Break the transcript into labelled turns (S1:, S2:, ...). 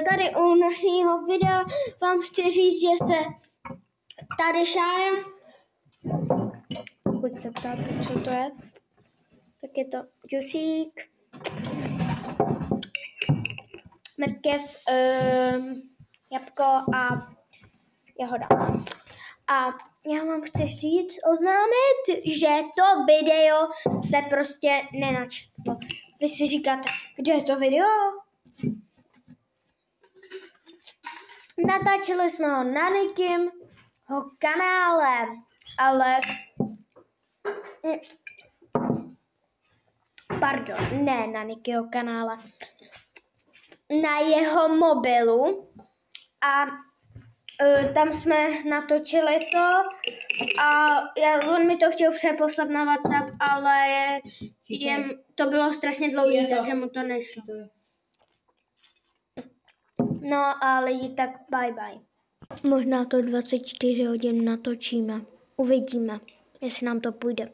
S1: Tady u našeho videa vám chci říct, že se tady šája, pokud se ptáte, co to je, tak je to džusík, mrkev, jabko a jahoda. A já vám chci říct, oznámit, že to video se prostě nenačetlo. Vy si říkáte, kde je to video? Natáčeli jsme ho na Nikimho kanále, ale pardon, ne na Nikyho kanále, na jeho mobilu a tam jsme natočili to a on mi to chtěl přeposlat na WhatsApp, ale to bylo strašně dlouhé, takže mu to nešlo. No a lidi, tak bye bye. Možná to 24 hodin natočíme. Uvidíme, jestli nám to půjde.